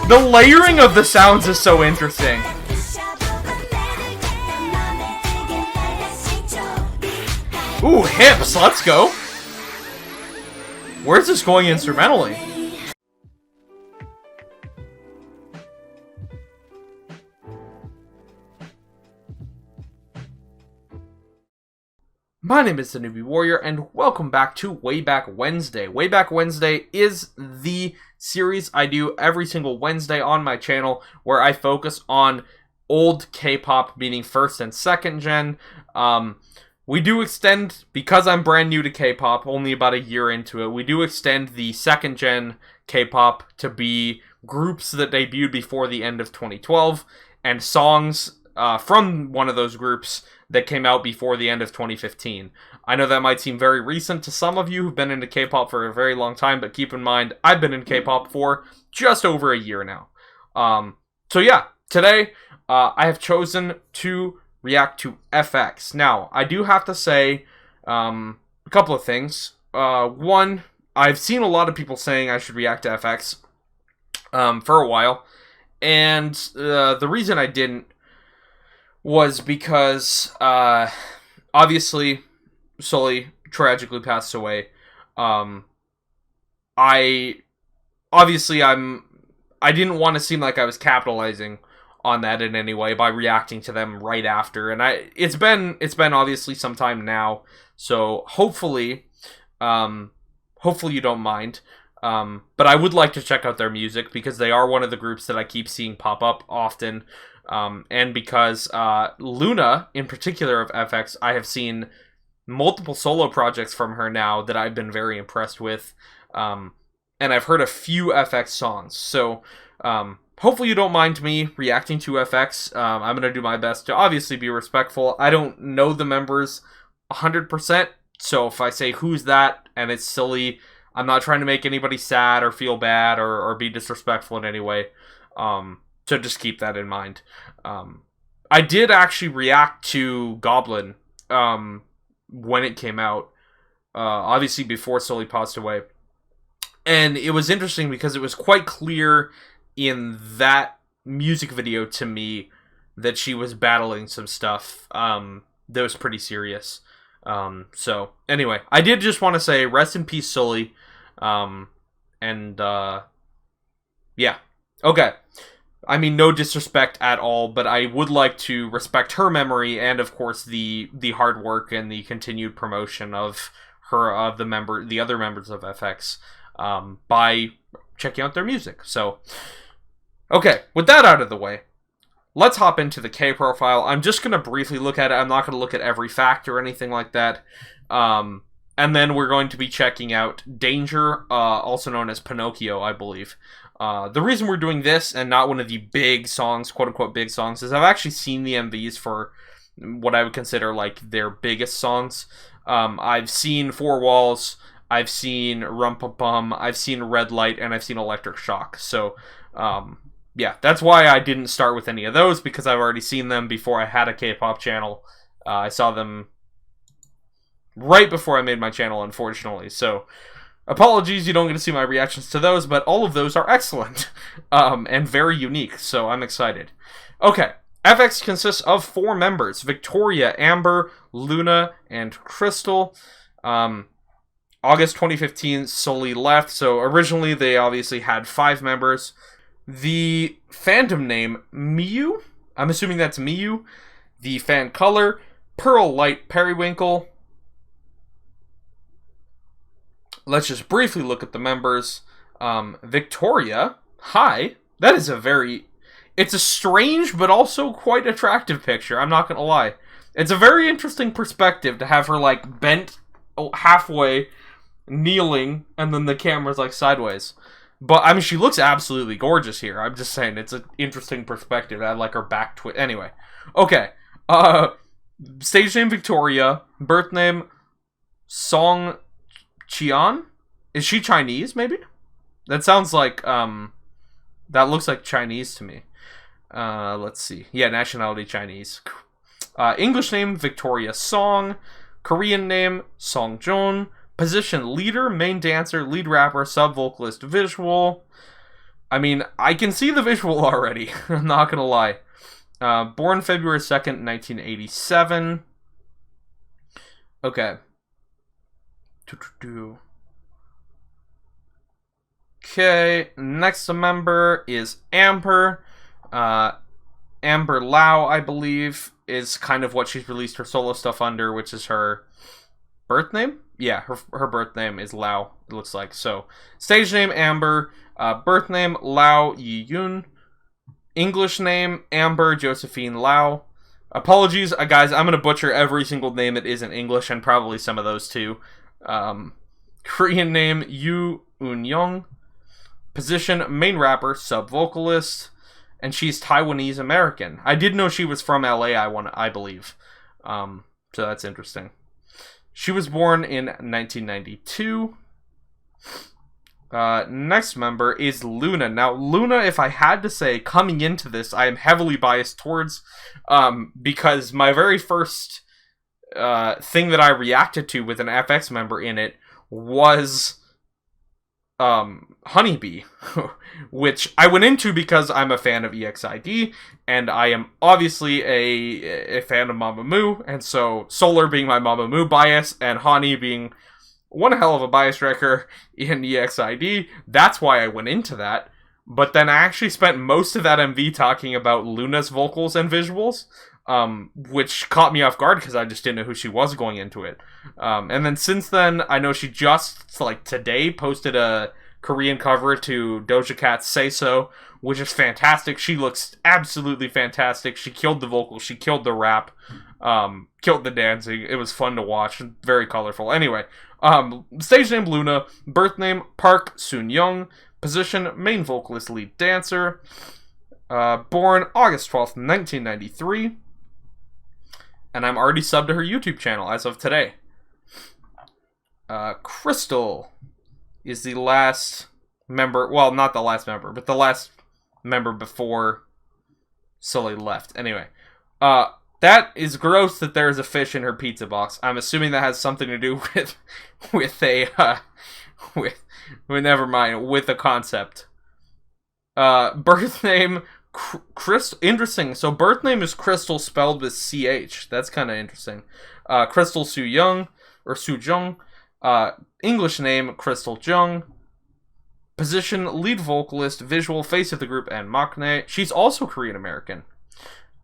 The layering of the sounds is so interesting. Ooh, hips, let's go. Where's this going instrumentally? My name is the Newbie Warrior, and welcome back to WayBack Wednesday. WayBack Wednesday is the series I do every single Wednesday on my channel, where I focus on old K-pop, meaning first and second gen. We do extend, because I'm brand new to K-pop, only about a year into it, we do extend the second gen K-pop to be groups that debuted before the end of 2012, and songs from one of those groups that came out before the end of 2015. I know that might seem very recent to some of you who've been into K-pop for a very long time, but keep in mind, I've been in K-pop for just over a year now. So yeah, today I have chosen to react to FX. Now, I do have to say a couple of things. One, I've seen a lot of people saying I should react to FX for a while, and the reason I didn't was because obviously Sully tragically passed away. I didn't want to seem like I was capitalizing on that in any way by reacting to them right after, and it's been obviously some time now, so hopefully you don't mind, but I would like to check out their music because they are one of the groups that I keep seeing pop up often, and because Luna in particular of FX, I have seen multiple solo projects from her now that I've been very impressed with, and I've heard a few FX songs, so hopefully you don't mind me reacting to FX. I'm going to do my best to obviously be respectful. I don't know the members 100%, so if I say who's that and it's silly, I'm not trying to make anybody sad or feel bad or be disrespectful in any way. So just keep that in mind. I did actually react to Goblin when it came out, obviously before Sully passed away. And it was interesting because it was quite clear in that music video to me that she was battling some stuff that was pretty serious. So anyway, I did just want to say rest in peace, Sully. Yeah. Okay. I mean, no disrespect at all, but I would like to respect her memory and, of course, the hard work and the continued promotion of her, the other members of FX, by checking out their music. So, okay, with that out of the way, let's hop into the K profile. I'm just going to briefly look at it. I'm not going to look at every fact or anything like that. And then we're going to be checking out Danger, also known as Pinokiio, I believe. The reason we're doing this and not one of the big songs, quote-unquote big songs, is I've actually seen the MVs for what I would consider like their biggest songs. I've seen Four Walls, I've seen Rum-Pa-Bum, I've seen Red Light, and I've seen Electric Shock. So, yeah, that's why I didn't start with any of those, because I've already seen them before I had a K-pop channel. I saw them right before I made my channel, unfortunately. So, apologies, you don't get to see my reactions to those, but all of those are excellent and very unique, so I'm excited. Okay, FX consists of 4 members: Victoria, Amber, Luna, and Crystal. August 2015, Sully left, so originally they obviously had 5 members. The fandom name, Miyu, I'm assuming that's Miyu. The fan color, Pearl Light Periwinkle. Let's just briefly look at the members. Victoria, hi. That is it's a strange but also quite attractive picture, I'm not gonna lie. It's a very interesting perspective to have her like bent halfway, kneeling, and then the camera's like sideways. But, I mean, she looks absolutely gorgeous here. I'm just saying, it's an interesting perspective. I like her back twist. Anyway. Okay. Stage name Victoria. Birth name Song Chian? Is she Chinese, maybe? That sounds like, that looks like Chinese to me. Let's see. Yeah, nationality Chinese. English name Victoria Song. Korean name Song Joon. Position leader, main dancer, lead rapper, sub vocalist, visual. I mean, I can see the visual already. I'm not gonna lie. Born February 2nd, 1987. Okay. Okay, next member is Amber. Amber Lau, I believe, is kind of what she's released her solo stuff under, which is her birth name? Yeah, her birth name is Lau, it looks like. So, stage name, Amber. Birth name, Lau Yi-yun. English name, Amber Josephine Lau. Apologies, guys, I'm going to butcher every single name that isn't English, and probably some of those too. Korean name, Yoo Eun-young. Position, main rapper, sub-vocalist. And she's Taiwanese American. I did know she was from LA, I believe. So that's interesting. She was born in 1992. Next member is Luna. Now, Luna, if I had to say, coming into this, I am heavily biased towards, because my very first thing that I reacted to with an FX member in it was Honeybee, which I went into because I'm a fan of EXID, and I am obviously a fan of Mamamoo, and so Solar being my Mamamoo bias, and Hani being one hell of a bias wrecker in EXID, that's why I went into that. But then I actually spent most of that MV talking about Luna's vocals and visuals, which caught me off guard because I just didn't know who she was going into it. And then since then, I know she just, like, today posted a Korean cover to Doja Cat's Say So, which is fantastic. She looks absolutely fantastic. She killed the vocals, she killed the rap, killed the dancing. It was fun to watch, very colorful. Anyway, stage name Luna, birth name Park Soon-young, position main vocalist, lead dancer, born August 12th, 1993. And I'm already subbed to her YouTube channel as of today. Crystal is the last member, well, not the last member, but the last member before Sully left. Anyway, that is gross that there's a fish in her pizza box. I'm assuming that has something to do with never mind, with a concept. Birth name, Crystal. Interesting. So birth name is Crystal spelled with CH. That's kind of interesting. Crystal Soo-young, or Soo-jung. English name, Crystal Jung. Position, lead vocalist, visual face of the group, and maknae. She's also Korean American.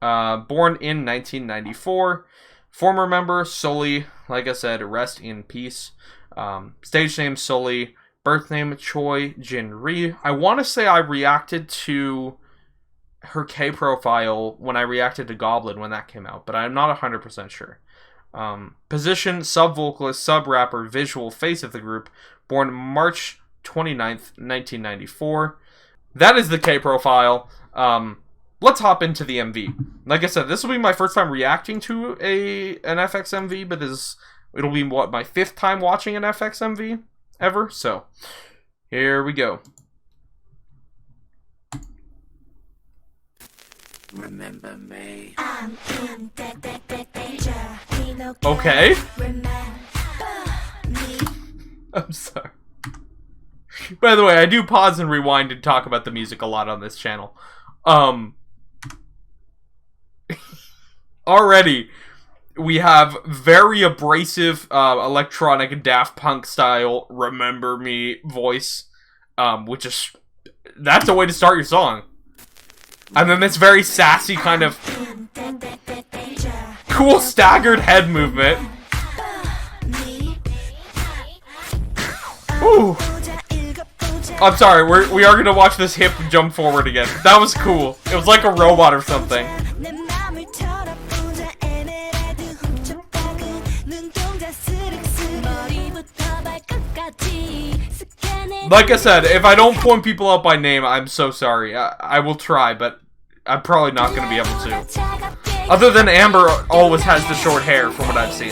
Born in 1994. Former member, Sully. Like I said, rest in peace. Stage name, Sully. Birth name, Choi Jin-ri. I want to say I reacted to her K profile when I reacted to Goblin when that came out, but I'm not 100% sure. Position, sub-vocalist, sub-rapper, visual face of the group. Born March 29th, 1994. That is the K profile. Let's hop into the MV. Like I said, this will be my first time reacting to an FX MV, but it'll be, what, my 5th time watching an FX MV ever? So, here we go. Remember me. Okay. I'm sorry. By the way, I do pause and rewind and talk about the music a lot on this channel. Already, we have very abrasive electronic Daft Punk style Remember Me voice, which is, that's a way to start your song. And then this very sassy kind of cool staggered head movement. Ooh. I'm sorry, we are gonna watch this hip jump forward again. That was cool. It was like a robot or something. Like I said, if I don't point people out by name, I'm so sorry. I will try, but I'm probably not going to be able to. Other than Amber always has the short hair, from what I've seen.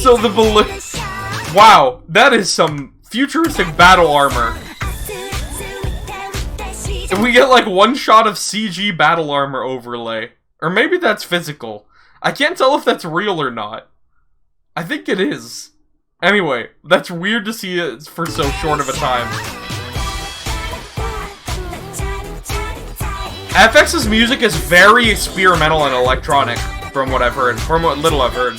So the balloon... Wow, that is some futuristic battle armor. We get like one shot of CG battle armor overlay. Or maybe that's physical. I can't tell if that's real or not. I think it is. Anyway, that's weird to see it for so short of a time. FX's music is very experimental and electronic, from what I've heard. From what little I've heard.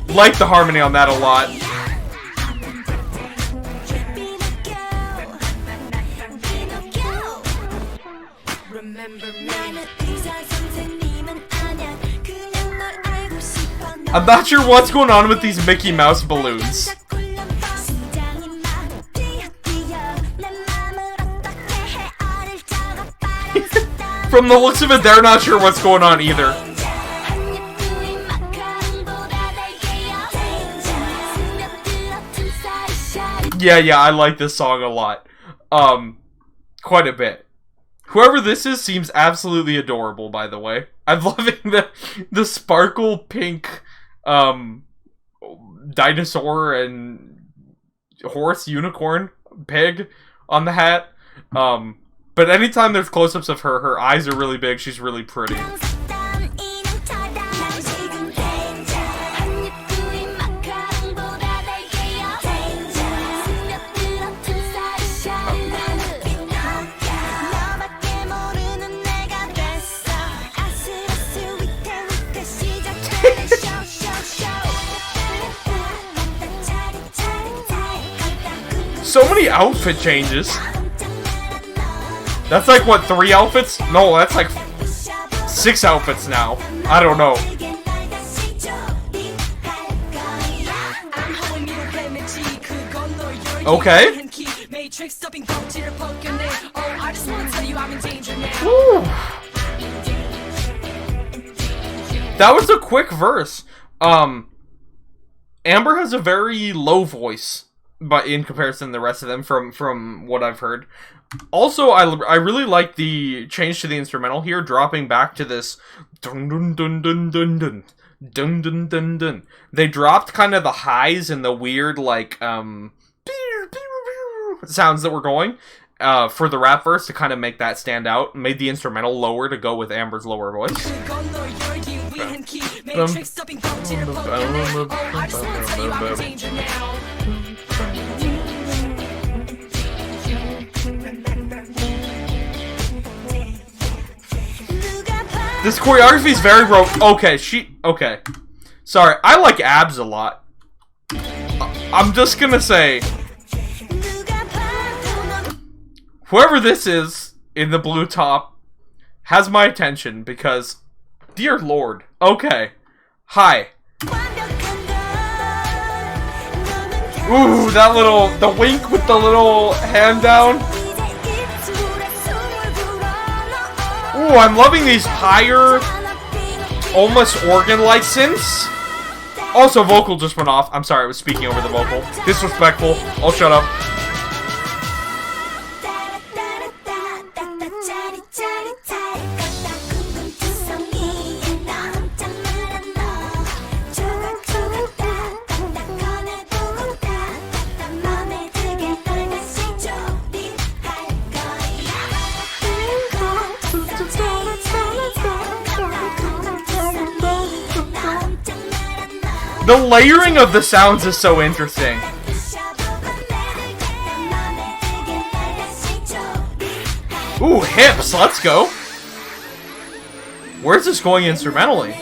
Like the harmony on that a lot. I'm not sure what's going on with these Mickey Mouse balloons. From the looks of it, they're not sure what's going on either. Yeah, I like this song a lot. Quite a bit. Whoever this is seems absolutely adorable, by the way. I'm loving the sparkle pink dinosaur and horse, unicorn, pig on the hat. But anytime there's close-ups of her, her eyes are really big, she's really pretty. So many outfit changes. That's like, what, 3 outfits? No, that's like 6 outfits now. I don't know. Okay. Woo. That was a quick verse. Amber has a very low voice, but in comparison to the rest of them, from what I've heard. Also, I really like the change to the instrumental here, dropping back to this dun dun dun dun dun dun dun dun dun dun. They dropped kind of the highs and the weird like sounds that were going for the rap verse to kind of make that stand out. Made the instrumental lower to go with Amber's lower voice. This choreography is very okay, sorry, I like abs a lot. I'm just gonna say, whoever this is in the blue top has my attention because, dear lord, okay, hi. Ooh, the wink with the little hand down. Ooh, I'm loving these higher, almost organ-like synths. Also, vocal just went off. I'm sorry, I was speaking over the vocal. Disrespectful. I'll shut up. The layering of the sounds is so interesting. Ooh, hips, let's go. Where's this going instrumentally?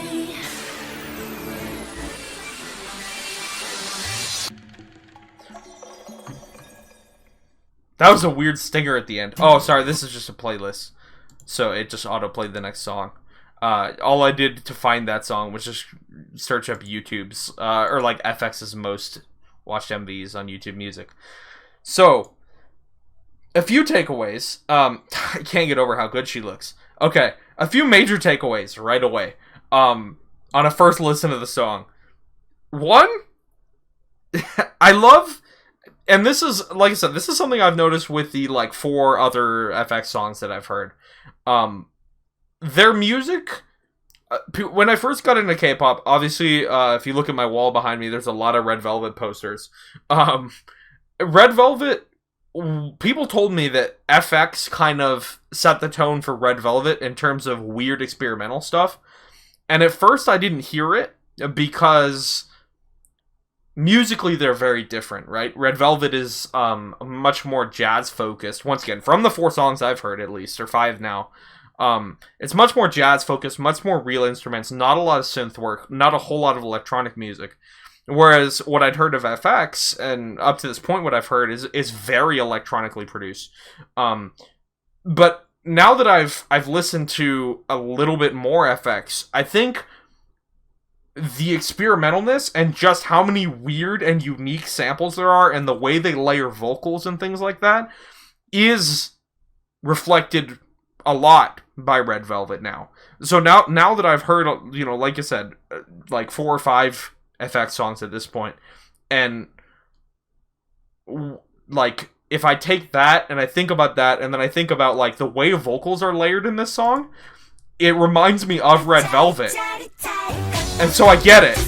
That was a weird stinger at the end. Oh, sorry, this is just a playlist. So it just auto-played the next song. All I did to find that song was just search up YouTube's, or like FX's most watched MVs on YouTube Music. So, a few takeaways. I can't get over how good she looks. Okay, a few major takeaways right away. On a first listen to the song. One, I love, and this is, like I said, this is something I've noticed with the, like, 4 other FX songs that I've heard. Their music when I first got into K-pop, obviously, if you look at my wall behind me, there's a lot of Red Velvet posters. Red Velvet, people told me that FX kind of set the tone for Red Velvet in terms of weird experimental stuff. And at first I didn't hear it because musically they're very different, right? Red Velvet is much more jazz focused. Once again, from the 4 songs I've heard at least, or 5 now. It's much more jazz focused, much more real instruments, not a lot of synth work, not a whole lot of electronic music. Whereas what I'd heard of FX, and up to this point what I've heard, is very electronically produced. But now that I've listened to a little bit more FX, I think the experimentalness and just how many weird and unique samples there are and the way they layer vocals and things like that is reflected a lot by Red Velvet now. So now that I've heard, like I said, like 4 or 5 FX songs at this point, and like if I take that and I think about that, and then I think about like the way vocals are layered in this song, it reminds me of Red Velvet, and so I get it.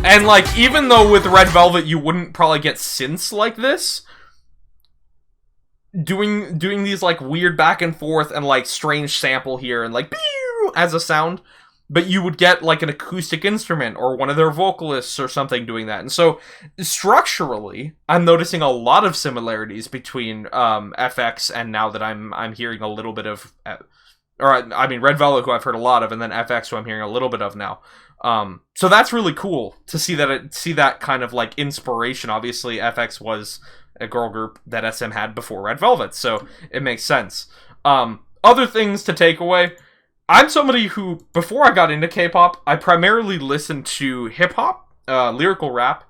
And like, even though with Red Velvet you wouldn't probably get synths like this, doing these like weird back and forth and like strange sample here and like pew as a sound, but you would get like an acoustic instrument or one of their vocalists or something doing that. And so structurally, I'm noticing a lot of similarities between FX and now that I'm hearing a little bit of, Red Velvet, who I've heard a lot of, and then FX, who I'm hearing a little bit of now. So that's really cool to see that kind of like inspiration. Obviously, FX was a girl group that SM had before Red Velvet, so it makes sense. Other things to take away. I'm somebody who, before I got into K-pop, I primarily listened to hip-hop, lyrical rap,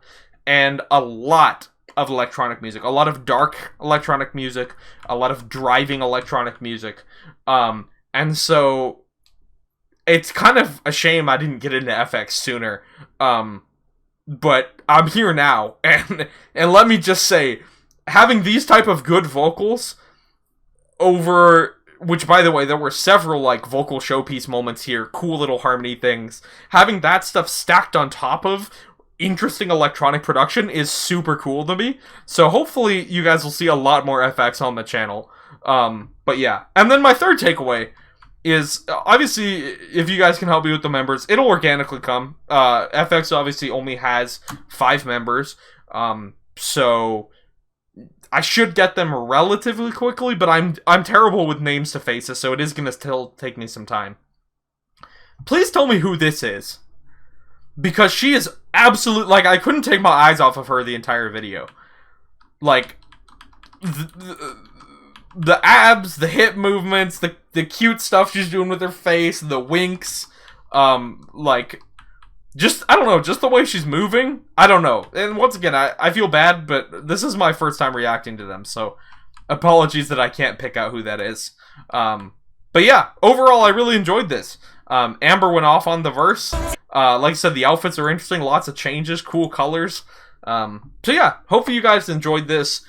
and a lot of electronic music. A lot of dark electronic music, a lot of driving electronic music. And so it's kind of a shame I didn't get into FX sooner. But I'm here now, and let me just say, having these type of good vocals over, which by the way, there were several like vocal showpiece moments here, cool little harmony things, having that stuff stacked on top of interesting electronic production is super cool to me. So hopefully you guys will see a lot more FX on the channel. But yeah, and then my third takeaway is, obviously, if you guys can help me with the members, it'll organically come. FX obviously only has 5 members, so I should get them relatively quickly, but I'm terrible with names to faces, so it is gonna still take me some time. Please tell me who this is, because she is absolute, like, I couldn't take my eyes off of her the entire video. Like, the abs, the hip movements, the cute stuff she's doing with her face, the winks, like, just, I don't know, just the way she's moving, I don't know. And once again, I feel bad, but this is my first time reacting to them, so apologies that I can't pick out who that is. But yeah, overall, I really enjoyed this. Amber went off on the verse. Like I said, the outfits are interesting, lots of changes, cool colors. So yeah, hopefully you guys enjoyed this.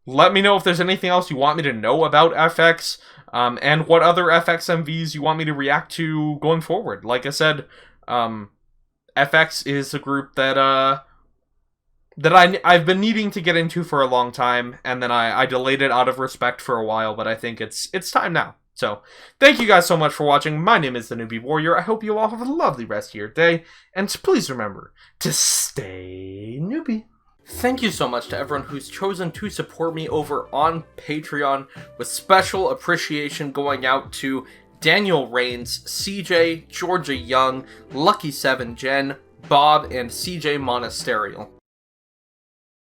Let me know if there's anything else you want me to know about FX, and what other FX MVs you want me to react to going forward. Like I said, FX is a group that I've been needing to get into for a long time, and then I delayed it out of respect for a while, but I think it's time now. So, thank you guys so much for watching. My name is the Newbie Warrior. I hope you all have a lovely rest of your day, and please remember to stay newbie. Thank you so much to everyone who's chosen to support me over on Patreon, with special appreciation going out to Daniel Rains, CJ, Georgia Young, Lucky7 Jen, Bob, and CJ Monasterial.